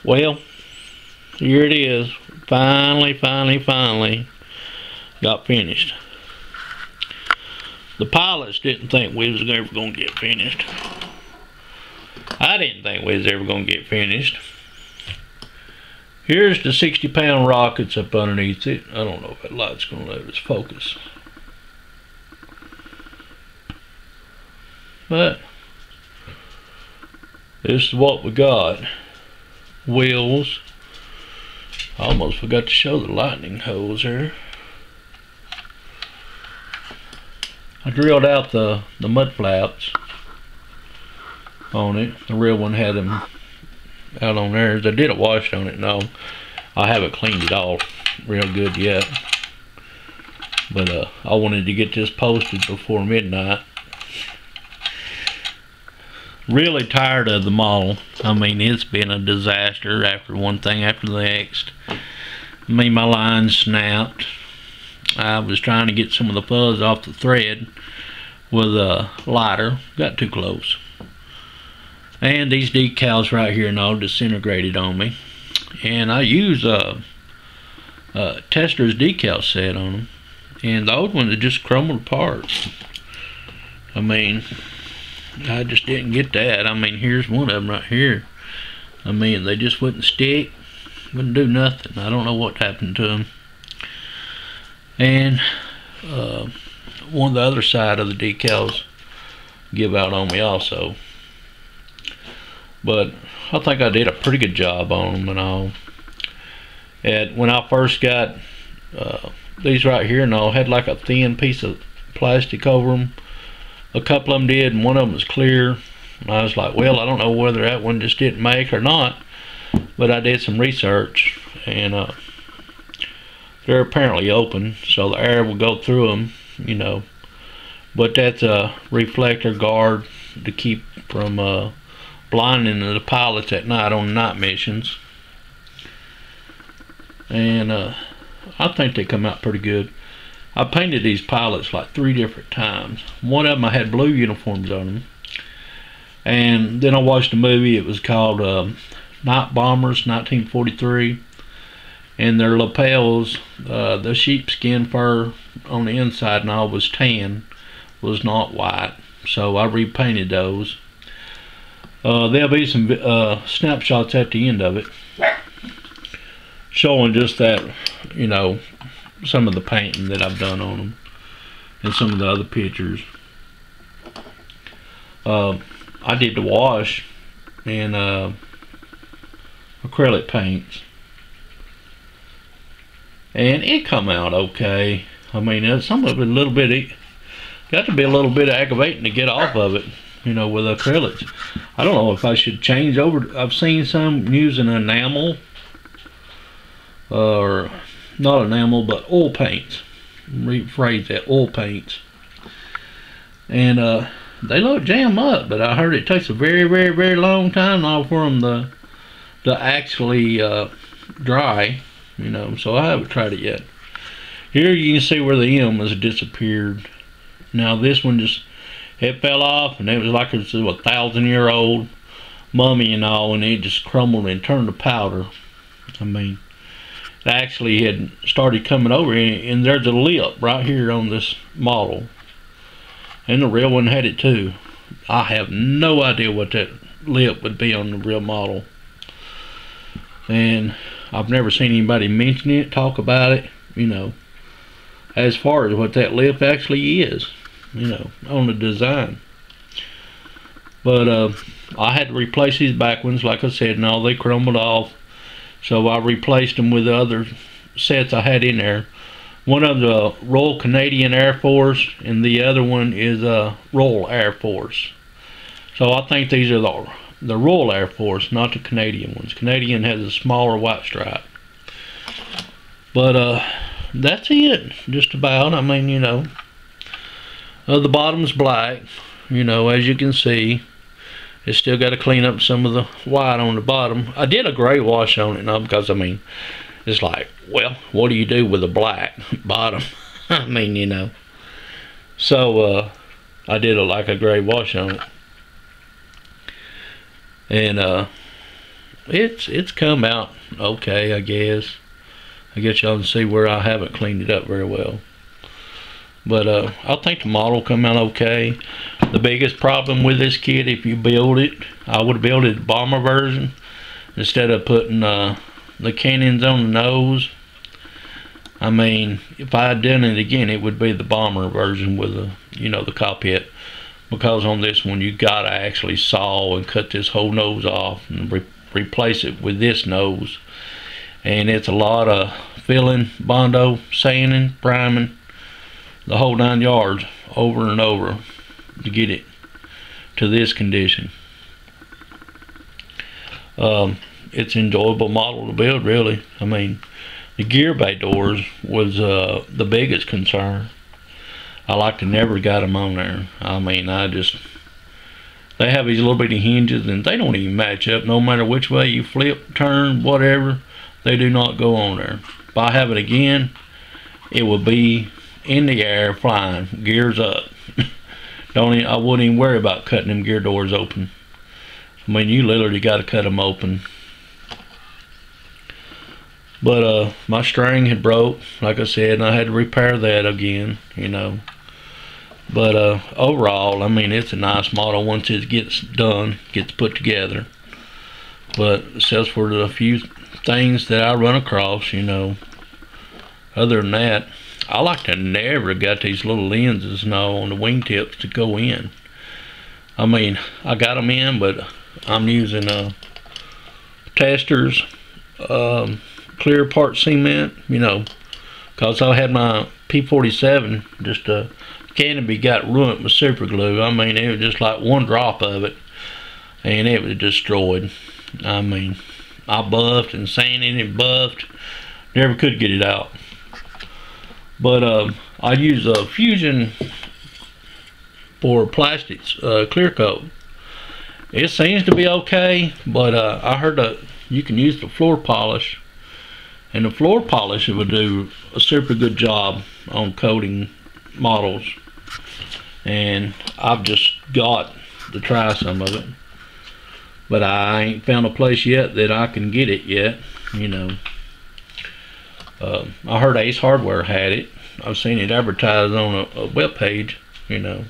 Well, here it is. Finally got finished. The pilots didn't think we was ever going to get finished. I didn't think we was ever going to get finished. Here's the 60-pound rockets up underneath it. I don't know if that light's going to let us focus. But this is what we got. Wheels. I almost forgot to show the lightning holes here. I drilled out the mud flaps on it. The real one had them out on theirs. I did a wash on it. No, I haven't cleaned it off real good yet. But I wanted to get this posted before midnight. Really tired of the model. I mean, it's been a disaster after one thing after the next. I mean, my line snapped. I was trying to get some of the fuzz off the thread with a lighter. Got too close. And these decals right here and all disintegrated on me. And I use Tesla's decal set on them. And the old ones had just crumbled apart. I mean, I just didn't get that. I mean, here's one of them right here. I mean, they just wouldn't stick. Wouldn't do nothing. I don't know what happened to them. And one of the other side of the decals give out on me also. But I think I did a pretty good job on them and all. And when I first got these right here and all, had like a thin piece of plastic over them. A couple of them did, and one of them was clear. And I was like, well, I don't know whether that one just didn't make or not. But I did some research, and they're apparently open, so the air will go through them, you know. But that's a reflector guard to keep from blinding the pilots at night on night missions. And I think they come out pretty good. I painted these pilots like 3 different times. One of them I had blue uniforms on them. And then I watched a movie. It was called Night Bombers, 1943. And their lapels, the sheepskin fur on the inside and all was tan, was not white. So I repainted those. There'll be some snapshots at the end of it showing just that, you know, some of the painting that I've done on them and some of the other pictures. I did the wash and acrylic paints, and it come out okay. I mean, some of it a little bit, got to be a little bit aggravating to get off of it, you know, with acrylics. I don't know if I should change over. I've seen some using enamel, or not enamel, but oil paints. Rephrase that, oil paints. And they look jam up, but I heard it takes a very long time now for them to actually dry, you know, so I haven't tried it yet. Here you can see where the M has disappeared. Now this one just, it fell off, and it was like it was a 1,000-year-old mummy and all, and it just crumbled and turned to powder. I mean, it actually had started coming over, and there's a lip right here on this model, and the real one had it too. I have no idea what that lip would be on the real model, and I've never seen anybody mention it, talk about it, you know, as far as what that lip actually is, you know, on the design. But I had to replace these back ones, like I said, and all they crumbled off. So I replaced them with the other sets I had in there. One of the Royal Canadian Air Force, and the other one is Royal Air Force. So I think these are the Royal Air Force, not the Canadian ones. Canadian has a smaller white stripe. But that's it, just about. I mean, you know, the bottom's black, you know, as you can see. It's still got to clean up some of the white on the bottom. I did a gray wash on it now, because I mean, it's like, well, what do you do with a black bottom? I mean, you know. So I did like a gray wash on it. And it's come out okay, I guess. I guess y'all can see where I haven't cleaned it up very well. But I think the model come out okay. The biggest problem with this kit, if you build it, I would build it bomber version instead of putting the cannons on the nose. I mean, if I had done it again, it would be the bomber version with the, you know, the cockpit. Because on this one, you gotta actually saw and cut this whole nose off and replace it with this nose. And it's a lot of filling, Bondo, sanding, priming, the whole 9 yards over and over to get it to this condition. It's an enjoyable model to build, really. I mean, the gear bay doors was the biggest concern. I like to never got them on there. I mean, they have these little bitty hinges and they don't even match up no matter which way you flip, turn, whatever. They do not go on there. If I have it again, it will be in the air flying, gears up. I wouldn't even worry about cutting them gear doors open. I mean, you literally got to cut them open. But my string had broke, like I said, and I had to repair that again, you know. But overall, I mean, it's a nice model once it gets done, gets put together. But except for the few things that I run across, you know, other than that, I like to never got these little lenses now on the wingtips to go in. I mean, I got them in, but I'm using testers, clear part cement, you know, because I had my P47, just canopy got ruined with super glue. I mean, it was just like one drop of it and it was destroyed. I mean, I buffed and sanded and buffed, never could get it out. But I use a Fusion for plastics, clear coat. It seems to be okay, but I heard that you can use the floor polish, and the floor polish will do a super good job on coating models. And I've just got to try some of it, but I ain't found a place yet that I can get it yet, you know. I heard Ace Hardware had it. I've seen it advertised on a web page, you know.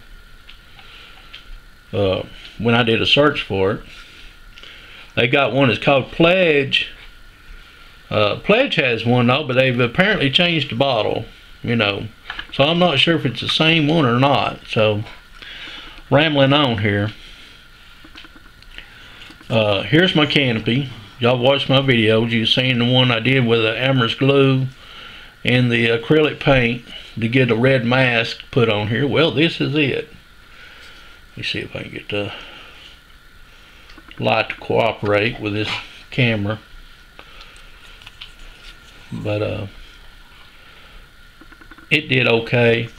When I did a search for it, they got one that's called Pledge. Pledge has one though, but they've apparently changed the bottle, you know. So I'm not sure if it's the same one or not. So, rambling on here. Here's my canopy. Y'all watched my videos. You've seen the one I did with the amorous glue and the acrylic paint to get a red mask put on here. Well, this is it. Let me see if I can get the light to cooperate with this camera. But it did okay.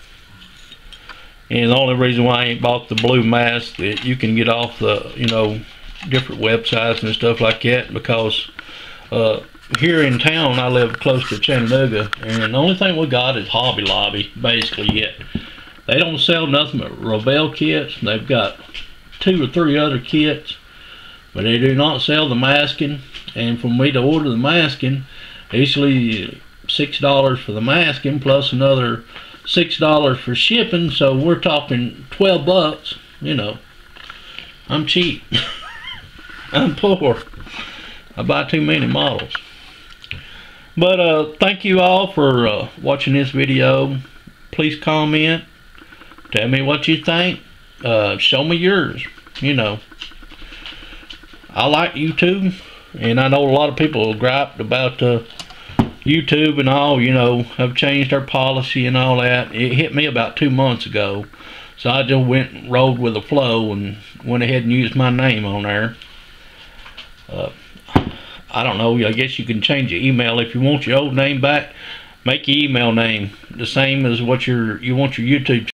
And the only reason why I ain't bought the blue mask that you can get off the, you know, different websites and stuff like that, because here in town I live close to Chattanooga, and the only thing we got is Hobby Lobby basically yet. They don't sell nothing but Revell kits. They've got 2 or 3 other kits, but they do not sell the masking. And for me to order the masking, easily $6 for the masking plus another $6 for shipping, so we're talking 12 bucks, you know. I'm cheap. I'm poor. I buy too many models. But thank you all for watching this video. Please comment. Tell me what you think. Show me yours. You know, I like YouTube, and I know a lot of people griped about YouTube and all, you know, have changed their policy and all that. It hit me about 2 months ago, so I just went and rolled with the flow and went ahead and used my name on there. I don't know, I guess you can change your email. If you want your old name back, make your email name the same as what you want your YouTube